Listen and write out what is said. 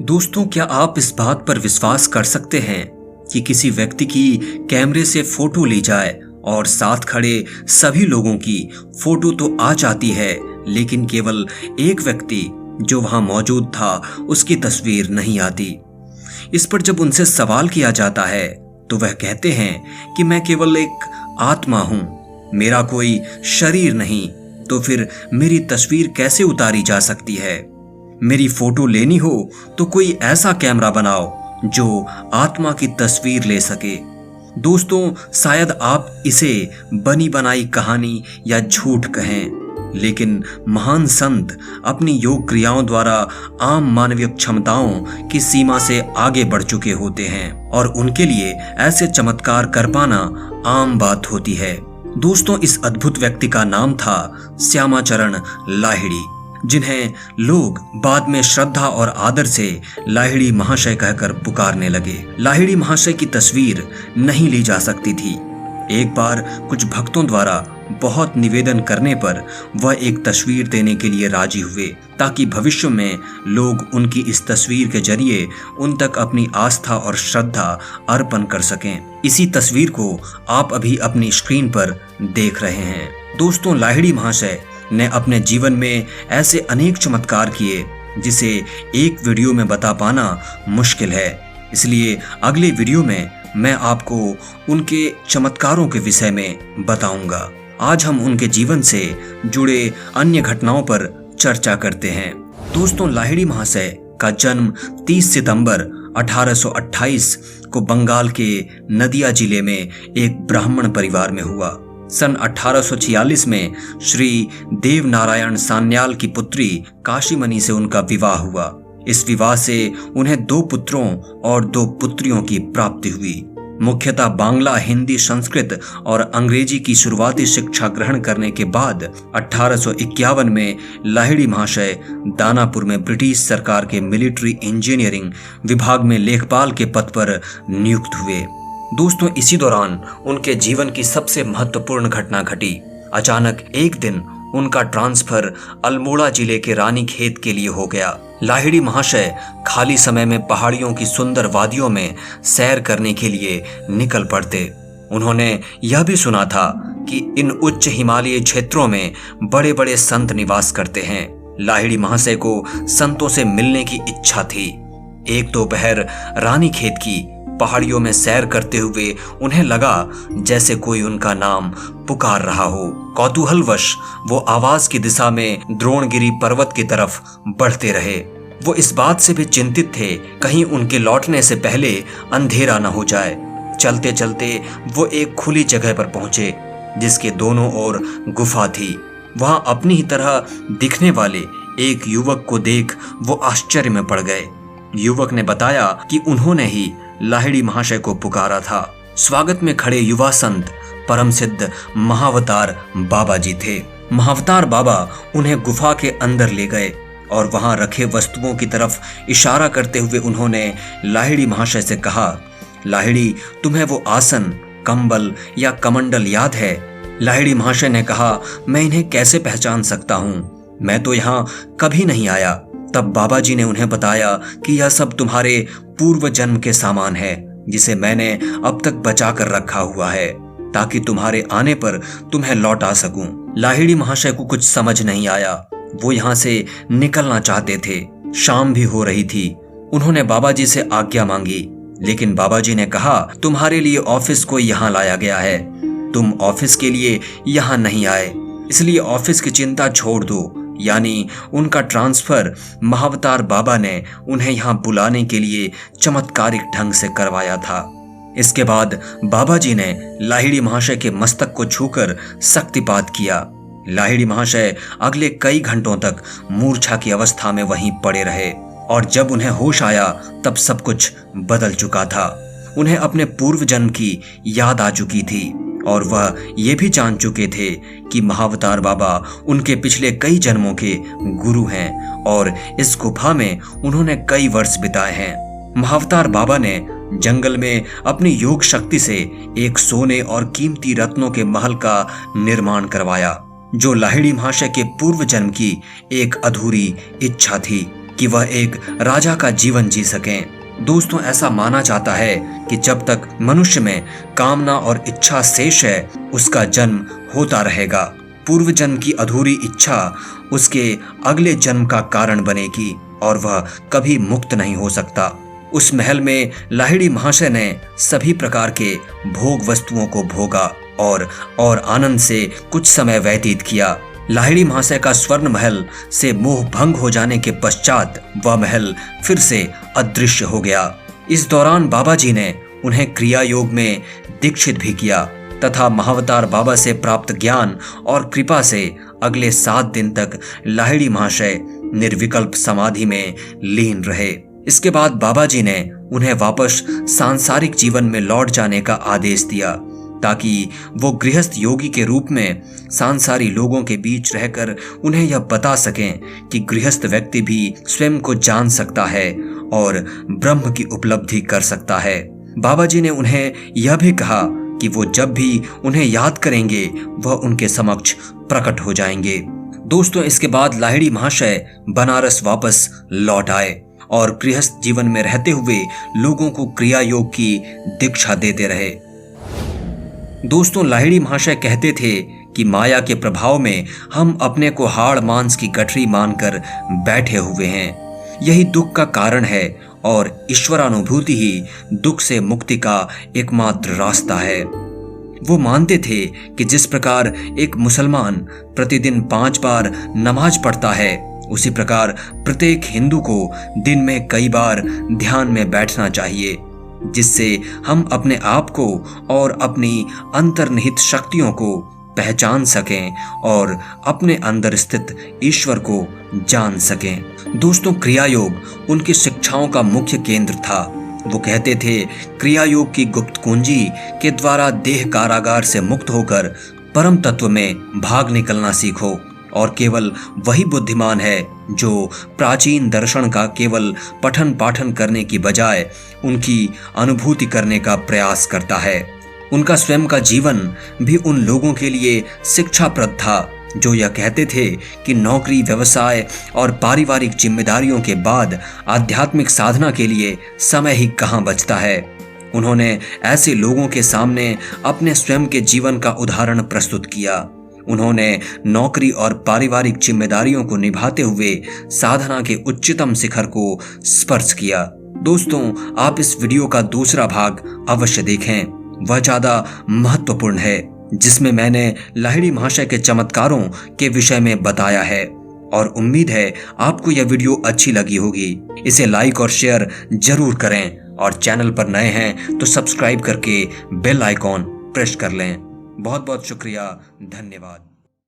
दोस्तों, क्या आप इस बात पर विश्वास कर सकते हैं कि किसी व्यक्ति की कैमरे से फोटो ली जाए और साथ खड़े सभी लोगों की फोटो तो आ जाती है, लेकिन केवल एक व्यक्ति जो वहां मौजूद था उसकी तस्वीर नहीं आती। इस पर जब उनसे सवाल किया जाता है तो वह कहते हैं कि मैं केवल एक आत्मा हूं, मेरा कोई शरीर नहीं, तो फिर मेरी तस्वीर कैसे उतारी जा सकती है। मेरी फोटो लेनी हो तो कोई ऐसा कैमरा बनाओ जो आत्मा की तस्वीर ले सके। दोस्तों, शायद आप इसे बनी बनाई कहानी या झूठ कहें, लेकिन महान संत अपनी योग क्रियाओं द्वारा आम मानवीय क्षमताओं की सीमा से आगे बढ़ चुके होते हैं और उनके लिए ऐसे चमत्कार कर पाना आम बात होती है। दोस्तों, इस अद्भुत व्यक्ति का नाम था श्यामाचरण लाहिड़ी, जिन्हें लोग बाद में श्रद्धा और आदर से लाहिड़ी महाशय कहकर पुकारने लगे। लाहिड़ी महाशय की तस्वीर नहीं ली जा सकती थी। एक बार कुछ भक्तों द्वारा बहुत निवेदन करने पर वह एक तस्वीर देने के लिए राजी हुए, ताकि भविष्य में लोग उनकी इस तस्वीर के जरिए उन तक अपनी आस्था और श्रद्धा अर्पण कर सकें। इसी तस्वीर को आप अभी अपनी स्क्रीन पर देख रहे हैं। दोस्तों, लाहिड़ी महाशय ने अपने जीवन में ऐसे अनेक चमत्कार किए जिसे एक वीडियो में बता पाना मुश्किल है। इसलिए अगले वीडियो में मैं आपको उनके चमत्कारों के विषय में बताऊंगा। आज हम उनके जीवन से जुड़े अन्य घटनाओं पर चर्चा करते हैं। दोस्तों, लाहिड़ी महाशय का जन्म 30 सितंबर 1828 को बंगाल के नदिया जिले में एक ब्राह्मण परिवार में हुआ। सन 1846 में श्री देव नारायण सान्याल की पुत्री काशीमणि से उनका विवाह हुआ। इस विवाह से उन्हें 2 पुत्रों और 2 पुत्रियों की प्राप्ति हुई। मुख्यतः बांग्ला, हिंदी, संस्कृत और अंग्रेजी की शुरुआती शिक्षा ग्रहण करने के बाद 1851 में लाहिड़ी महाशय दानापुर में ब्रिटिश सरकार के मिलिट्री इंजीनियरिंग विभाग में लेखपाल के पद पर नियुक्त हुए। दोस्तों, इसी दौरान उनके जीवन की सबसे महत्वपूर्ण घटना घटी। अचानक एक दिन उनका ट्रांसफर अल्मोड़ा जिले के रानीखेत के लिए हो गया। लाहिड़ी महाशय खाली समय में पहाड़ियों की सुंदर वादियों में सैर करने के लिए निकल पड़ते। उन्होंने यह भी सुना था कि इन उच्च हिमालयी क्षेत्रों में बड़े बड़े संत निवास करते हैं। लाहिड़ी महाशय को संतों से मिलने की इच्छा थी। एक दोपहर रानीखेत की पहाड़ियों में सैर करते हुए उन्हें लगा जैसे कोई उनका नाम पुकार रहा हो। कौतूहलवश वो आवाज की दिशा में द्रोणगिरी पर्वत की तरफ बढ़ते रहे। वो इस बात से भी चिंतित थे कहीं उनके लौटने से पहले अंधेरा न हो जाए। चलते चलते वो एक खुली जगह पर पहुंचे जिसके दोनों ओर गुफा थी। वहां अपनी ही तरह दिखने वाले एक युवक को देख वो आश्चर्य में पड़ गए। युवक ने बताया कि उन्होंने ही लाहिड़ी महाशय को पुकारा था। स्वागत में खड़े युवा संत परम सिद्ध महावतार बाबा जी थे। महावतार बाबा उन्हें गुफा के अंदर ले गए और वहां रखे वस्तुओं की तरफ इशारा करते हुए उन्होंने लाहिड़ी महाशय से कहा, लाहिड़ी, तुम्हें वो आसन, कंबल या कमंडल याद है? लाहिड़ी महाशय ने कहा, मैं इन्हें कैसे पहचान सकता हूँ, मैं तो यहाँ कभी नहीं आया। तब बाबा जी ने उन्हें बताया कि यह सब तुम्हारे पूर्व जन्म के सामान है, जिसे मैंने अब तक बचा कर रखा हुआ है ताकि तुम्हारे आने पर तुम्हें लौटा सकूं। लाहिड़ी महाशय को कुछ समझ नहीं आया। वो यहाँ से निकलना चाहते थे। शाम भी हो रही थी। उन्होंने बाबा जी से आज्ञा मांगी, लेकिन बाबा जी ने कहा, तुम्हारे लिए ऑफिस को यहाँ लाया गया है, तुम ऑफिस के लिए यहाँ नहीं आए, इसलिए ऑफिस की चिंता छोड़ दो। यानी उनका ट्रांसफर महावतार बाबा ने उन्हें यहाँ बुलाने के लिए चमत्कारिक ढंग से करवाया था। इसके बाद बाबा जी ने लाहिड़ी महाशय के मस्तक को छूकर शक्तिपात किया। लाहिड़ी महाशय अगले कई घंटों तक मूर्छा की अवस्था में वहीं पड़े रहे और जब उन्हें होश आया तब सब कुछ बदल चुका था। उन्हें अपने पूर्व जन्म की याद आ चुकी थी और वह ये भी जान चुके थे कि महावतार बाबा उनके पिछले कई जन्मों के गुरु हैं और इस गुफा में उन्होंने कई वर्ष बिताए हैं। महावतार बाबा ने जंगल में अपनी योग शक्ति से एक सोने और कीमती रत्नों के महल का निर्माण करवाया, जो लाहिड़ी महाशय के पूर्व जन्म की एक अधूरी इच्छा थी। कि वह एक राजा का जीवन जी सकें। दोस्तों, ऐसा माना जाता है कि जब तक मनुष्य में कामना और इच्छा शेष है, उसका जन्म होता रहेगा। पूर्व जन्म की अधूरी इच्छा उसके अगले जन्म का कारण बनेगी और वह कभी मुक्त नहीं हो सकता। उस महल में लाहिड़ी महाशय ने सभी प्रकार के भोग वस्तुओं को भोगा और आनंद से कुछ समय व्यतीत किया। लाहिड़ी महाशय का स्वर्ण महल से मोह भंग हो जाने के पश्चात वह महल फिर से अदृश्य हो गया। इस दौरान बाबा जी ने उन्हें क्रिया योग में दीक्षित भी किया तथा महावतार बाबा से प्राप्त ज्ञान और कृपा से अगले 7 दिन तक लाहिड़ी महाशय निर्विकल्प समाधि में लीन रहे। इसके बाद बाबा जी ने उन्हें वापस सांसारिक जीवन में लौट जाने का आदेश दिया ताकि वो गृहस्थ योगी के रूप में सांसारी लोगों के बीच रहकर उन्हें यह बता सकें कि गृहस्थ व्यक्ति भी स्वयं को जान सकता है और ब्रह्म की उपलब्धि कर सकता है। बाबा जी ने उन्हें यह भी कहा कि वो जब भी उन्हें याद करेंगे वह उनके समक्ष प्रकट हो जाएंगे। दोस्तों, इसके बाद लाहिड़ी महाशय बनारस वापस लौट आए और गृहस्थ जीवन में रहते हुए लोगों को क्रिया योग की दीक्षा देते रहे। दोस्तों, लाहिड़ी महाशय कहते थे कि माया के प्रभाव में हम अपने को हाड़ मांस की गठरी मानकर बैठे हुए हैं। यही दुख का कारण है और ईश्वरानुभूति ही दुख से मुक्ति का एकमात्र रास्ता है। वो मानते थे कि जिस प्रकार एक मुसलमान प्रतिदिन 5 बार नमाज पढ़ता है, उसी प्रकार प्रत्येक हिंदू को दिन में कई बार ध्यान में बैठना चाहिए, जिससे हम अपने आप को और अपनी अंतर्निहित शक्तियों को पहचान सकें और अपने अंदर स्थित ईश्वर को जान सकें। दोस्तों, क्रिया योग उनकी शिक्षाओं का मुख्य केंद्र था। वो कहते थे, क्रिया योग की गुप्त कुंजी के द्वारा देह कारागार से मुक्त होकर परम तत्व में भाग निकलना सीखो और केवल वही बुद्धिमान है जो प्राचीन दर्शन का केवल पठन पाठन करने की बजाय उनकी अनुभूति करने का प्रयास करता है। उनका स्वयं का जीवन भी उन लोगों के लिए शिक्षाप्रद था जो यह कहते थे कि नौकरी, व्यवसाय और पारिवारिक जिम्मेदारियों के बाद आध्यात्मिक साधना के लिए समय ही कहाँ बचता है। उन्होंने ऐसे लोगों के सामने अपने स्वयं के जीवन का उदाहरण प्रस्तुत किया। उन्होंने नौकरी और पारिवारिक जिम्मेदारियों को निभाते हुए साधना के उच्चतम शिखर को स्पर्श किया। दोस्तों, आप इस वीडियो का दूसरा भाग अवश्य देखें। वह ज्यादा महत्वपूर्ण है, जिसमें मैंने लाहिड़ी महाशय के चमत्कारों के विषय में बताया है और उम्मीद है आपको यह वीडियो अच्छी लगी होगी। इसे लाइक और शेयर जरूर करें और चैनल पर नए हैं तो सब्सक्राइब करके बेल आइकॉन प्रेस कर लें। बहुत बहुत शुक्रिया, धन्यवाद।